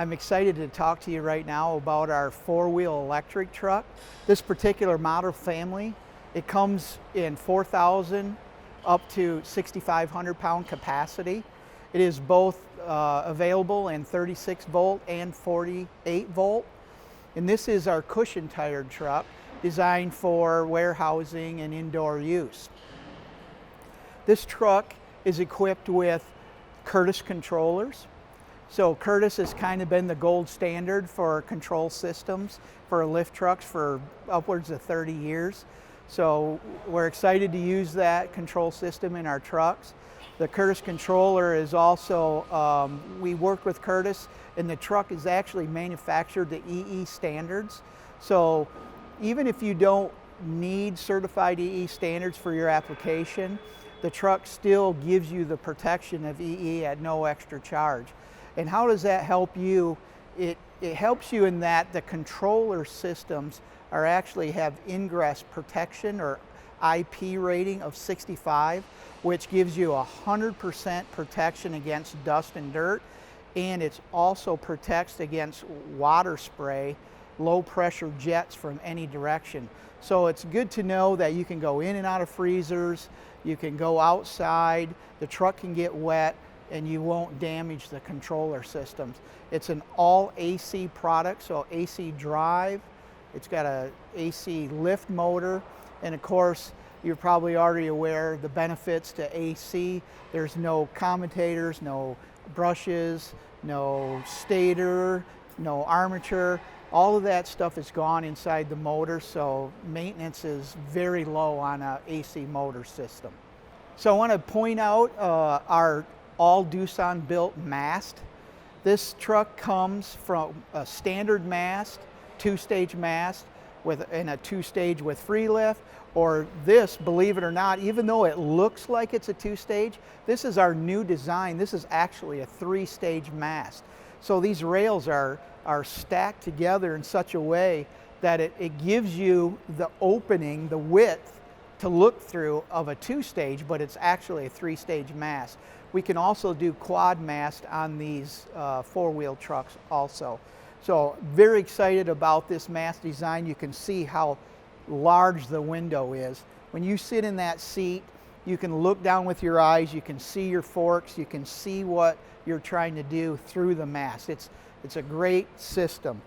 I'm excited to talk to you right now about our four-wheel electric truck. This particular model family, it comes in 4,000 up to 6,500 pound capacity. It is both available in 36 volt and 48 volt. And this is our cushion tired truck designed for warehousing and indoor use. This truck is equipped with Curtis controllers. So Curtis has kind of been the gold standard for control systems for lift trucks for upwards of 30 years. So we're excited to use that control system in our trucks. The Curtis controller is also, we worked with Curtis, and the truck is actually manufactured to EE standards. So even if you don't need certified EE standards for your application, the truck still gives you the protection of EE at no extra charge. And how does that help you? It helps you in that the controller systems actually have ingress protection or IP rating of 65, which gives you 100% protection against dust and dirt, and it also protects against water spray, low pressure jets from any direction. So it's good to know that you can go in and out of freezers, you can go outside, the truck can get wet, and you won't damage the controller systems. It's an all AC product, so AC drive, it's got a AC lift motor, and of course, you're probably already aware of the benefits to AC. There's no commutators, no brushes, no stator, no armature. All of that stuff is gone inside the motor, so maintenance is very low on an AC motor system. So I want to point out our all Doosan built mast. This truck comes from a standard mast, two-stage mast, and a two-stage with free lift, or this, believe it or not, even though it looks like it's a two-stage, this is our new design. This is actually a three-stage mast. So these rails are stacked together in such a way that it gives you the opening, the width to look through of a two-stage, but it's actually a three-stage mast. We can also do quad mast on these four-wheel trucks also. So very excited about this mast design. You can see how large the window is. When you sit in that seat, you can look down with your eyes, you can see your forks, you can see what you're trying to do through the mast. It's a great system.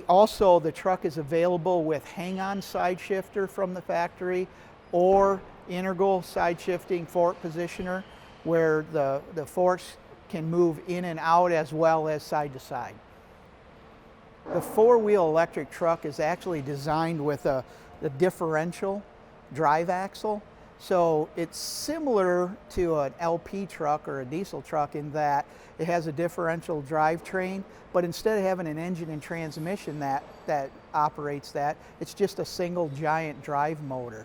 Also, the truck is available with hang-on side shifter from the factory or integral side shifting fork positioner, where the forks can move in and out as well as side to side. The four-wheel electric truck is actually designed with the differential drive axle. So it's similar to an LP truck or a diesel truck in that it has a differential drivetrain, but instead of having an engine and transmission that operates that, it's just a single giant drive motor.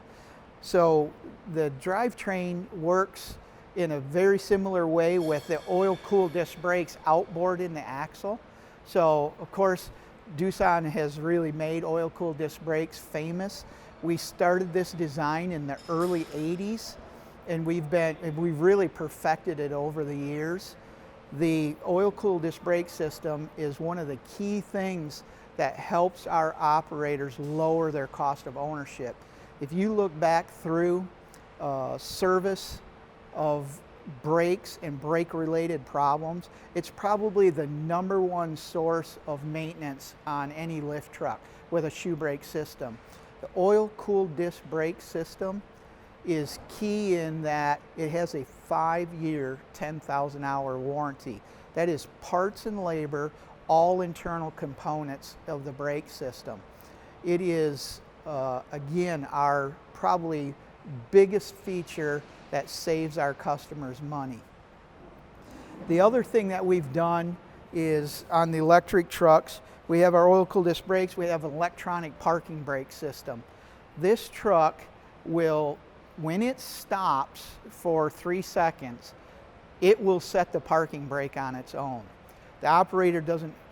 So the drivetrain works in a very similar way with the oil-cooled disc brakes outboard in the axle. So of course, Doosan has really made oil-cooled disc brakes famous. We started this design in the early 80s, and we've really perfected it over the years. The oil-cooled disc brake system is one of the key things that helps our operators lower their cost of ownership. If you look back through service of brakes and brake-related problems, it's probably the #1 source of maintenance on any lift truck with a shoe brake system. The oil-cooled disc brake system is key in that it has a 5-year, 10,000-hour warranty. That is parts and labor, all internal components of the brake system. It is, again, our probably biggest feature that saves our customers money. The other thing that we've done is on the electric trucks, we have our oil-cooled disc brakes, we have an electronic parking brake system. This truck will, when it stops for 3 seconds, it will set the parking brake on its own. The operator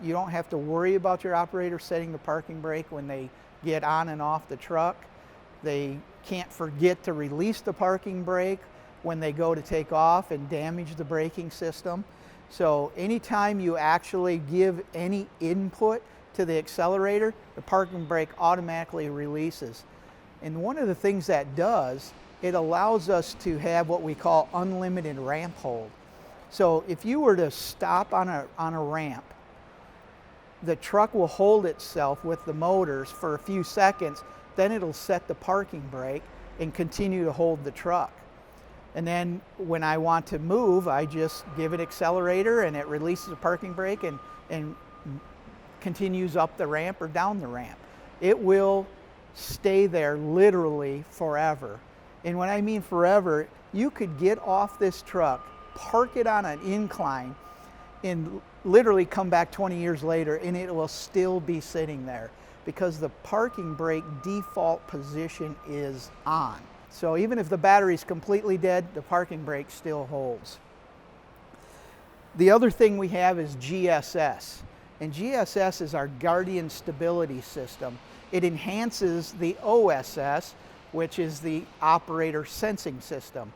you don't have to worry about your operator setting the parking brake when they get on and off the truck. They can't forget to release the parking brake when they go to take off and damage the braking system. So anytime you actually give any input to the accelerator, the parking brake automatically releases. And one of the things that does, it allows us to have what we call unlimited ramp hold. So if you were to stop on a ramp, the truck will hold itself with the motors for a few seconds, then it'll set the parking brake and continue to hold the truck. And then when I want to move, I just give it accelerator and it releases the parking brake and continues up the ramp or down the ramp. It will stay there literally forever. And when I mean forever, you could get off this truck, park it on an incline, and literally come back 20 years later and it will still be sitting there because the parking brake default position is on. So even if the battery's completely dead, the parking brake still holds. The other thing we have is GSS. And GSS is our Guardian Stability System. It enhances the OSS, which is the Operator Sensing System.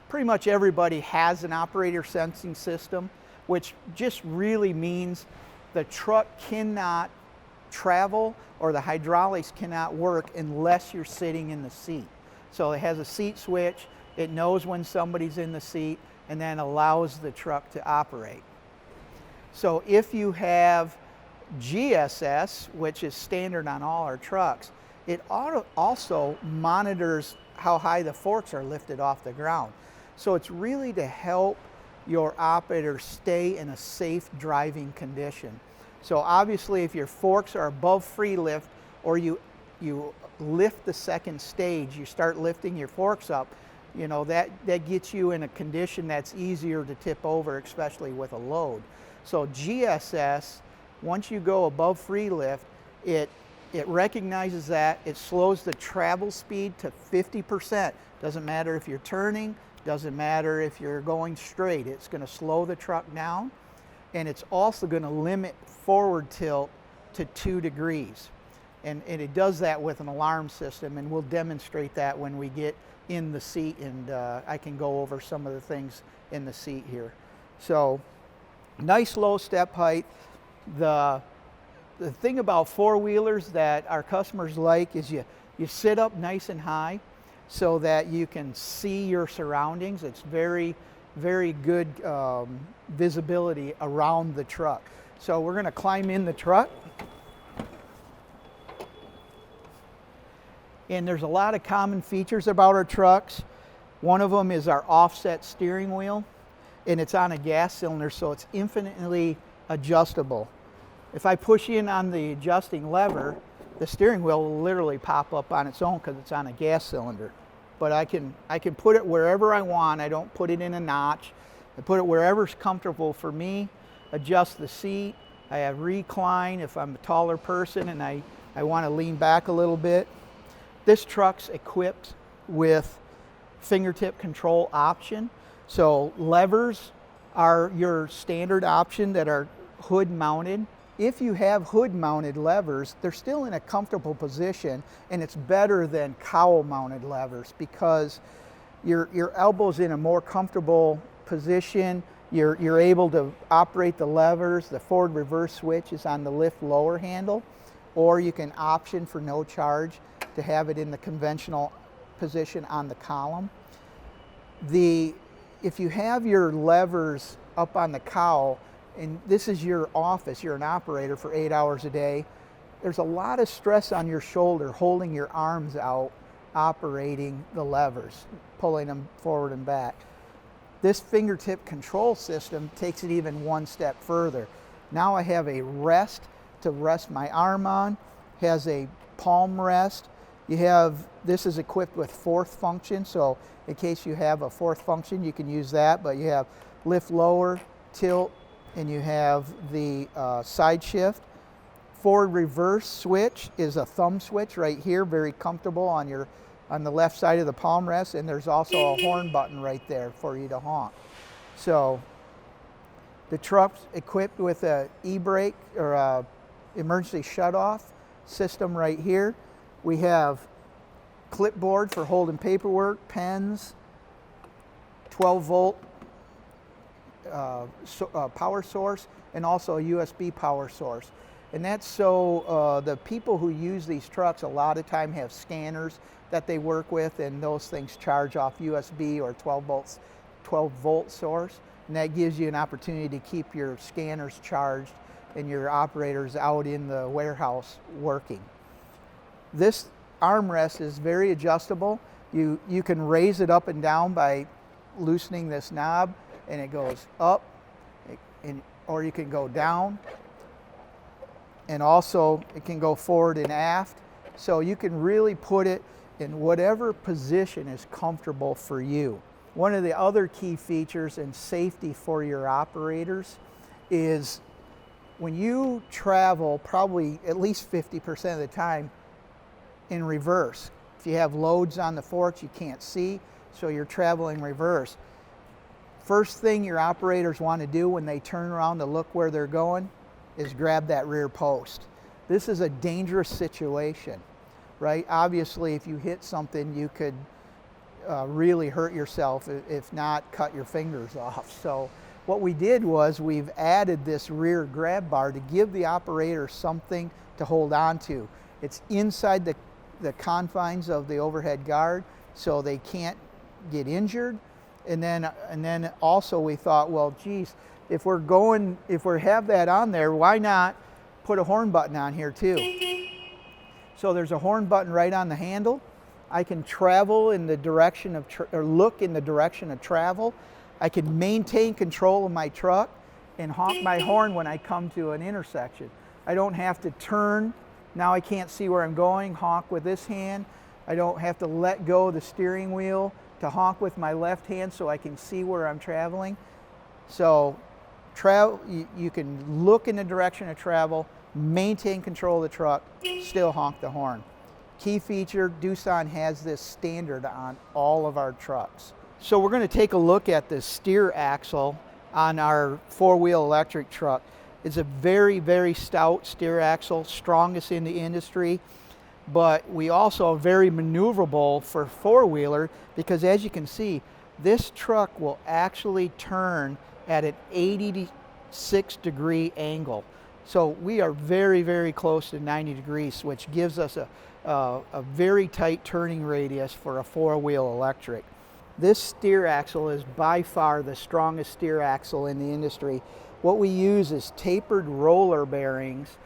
Pretty much everybody has an Operator Sensing System, which just really means the truck cannot travel or the hydraulics cannot work unless you're sitting in the seat. So it has a seat switch, it knows when somebody's in the seat, and then allows the truck to operate. So if you have GSS, which is standard on all our trucks, it also monitors how high the forks are lifted off the ground. So it's really to help your operator stay in a safe driving condition. So obviously if your forks are above free lift or you lift the second stage, you start lifting your forks up, you know, that gets you in a condition that's easier to tip over, especially with a load. So GSS, once you go above free lift, it recognizes that, it slows the travel speed to 50%. Doesn't matter if you're turning, doesn't matter if you're going straight, it's going to slow the truck down, and it's also going to limit forward tilt to 2 degrees. And it does that with an alarm system, and we'll demonstrate that when we get in the seat, and I can go over some of the things in the seat here. So nice low step height. The thing about four-wheelers that our customers like is you sit up nice and high so that you can see your surroundings. It's very, very good visibility around the truck. So we're going to climb in the truck. And there's a lot of common features about our trucks. One of them is our offset steering wheel, and it's on a gas cylinder, so it's infinitely adjustable. If I push in on the adjusting lever, the steering wheel will literally pop up on its own because it's on a gas cylinder. But I can put it wherever I want. I don't put it in a notch. I put it wherever's comfortable for me, adjust the seat. I have recline if I'm a taller person and I want to lean back a little bit. This truck's equipped with fingertip control option. So levers are your standard option that are hood mounted. If you have hood mounted levers, they're still in a comfortable position, and it's better than cowl mounted levers because your elbow's in a more comfortable position. You're able to operate the levers. The forward reverse switch is on the lift lower handle, or you can option for no charge to have it in the conventional position on the column. If you have your levers up on the cowl, and this is your office, you're an operator for 8 hours a day, there's a lot of stress on your shoulder holding your arms out, operating the levers, pulling them forward and back. This fingertip control system takes it even one step further. Now I have a rest to rest my arm on, has a palm rest. This is equipped with fourth function, so in case you have a fourth function, you can use that, but you have lift lower, tilt, and you have the side shift. Forward reverse switch is a thumb switch right here, very comfortable on the left side of the palm rest, and there's also a horn button right there for you to honk. So the truck's equipped with a e-brake or a emergency shut-off system right here. We have clipboard for holding paperwork, pens, 12-volt power source and also a USB power source. And that's so the people who use these trucks a lot of time have scanners that they work with, and those things charge off USB or 12 volt source, and that gives you an opportunity to keep your scanners charged and your operators out in the warehouse working. This armrest is very adjustable. You can raise it up and down by loosening this knob, and it goes up, or you can go down, and also it can go forward and aft. So you can really put it in whatever position is comfortable for you. One of the other key features and safety for your operators is when you travel, probably at least 50% of the time, in reverse. If you have loads on the forks you can't see, so you're traveling reverse. First thing your operators want to do when they turn around to look where they're going is grab that rear post. This is a dangerous situation, right? Obviously, if you hit something, you could really hurt yourself, if not cut your fingers off. So what we did was we've added this rear grab bar to give the operator something to hold on to. It's inside the confines of the overhead guard, so they can't get injured. And then also we thought, well, geez, if we have that on there, why not put a horn button on here too? So there's a horn button right on the handle. I can travel in the direction of, or look in the direction of travel. I can maintain control of my truck and honk my horn when I come to an intersection. I don't have to turn. Now I can't see where I'm going, honk with this hand. I don't have to let go of the steering wheel to honk with my left hand so I can see where I'm traveling. So you can look in the direction of travel, maintain control of the truck, still honk the horn. Key feature, Doosan has this standard on all of our trucks. So we're going to take a look at the steer axle on our four-wheel electric truck. It's a very, very stout steer axle, strongest in the industry, but we also are very maneuverable for four-wheeler because, as you can see, this truck will actually turn at an 86-degree angle. So we are very, very close to 90 degrees, which gives us a very tight turning radius for a four-wheel electric. This steer axle is by far the strongest steer axle in the industry. What we use is tapered roller bearings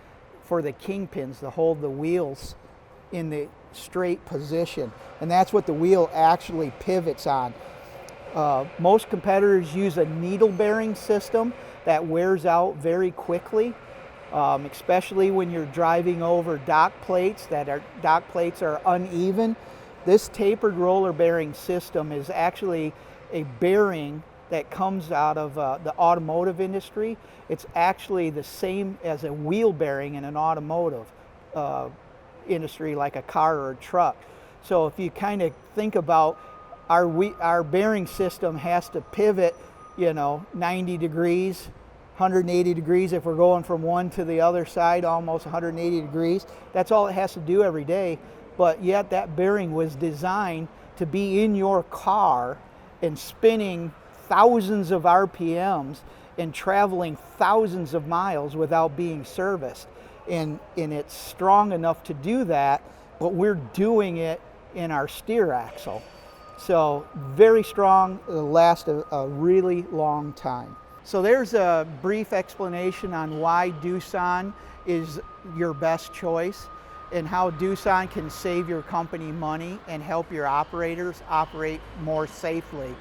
for the kingpins to hold the wheels in the straight position, and that's what the wheel actually pivots on. Most competitors use a needle bearing system that wears out very quickly, especially when you're driving over dock plates dock plates are uneven. This tapered roller bearing system is actually a bearing that comes out of the automotive industry. It's actually the same as a wheel bearing in an automotive industry, like a car or a truck. So if you kind of think about our bearing system has to pivot, 90 degrees, 180 degrees if we're going from one to the other side, almost 180 degrees. That's all it has to do every day. But yet that bearing was designed to be in your car and spinning thousands of RPMs and traveling thousands of miles without being serviced. And it's strong enough to do that, but we're doing it in our steer axle. So very strong, it'll last a really long time. So there's a brief explanation on why Doosan is your best choice and how Doosan can save your company money and help your operators operate more safely.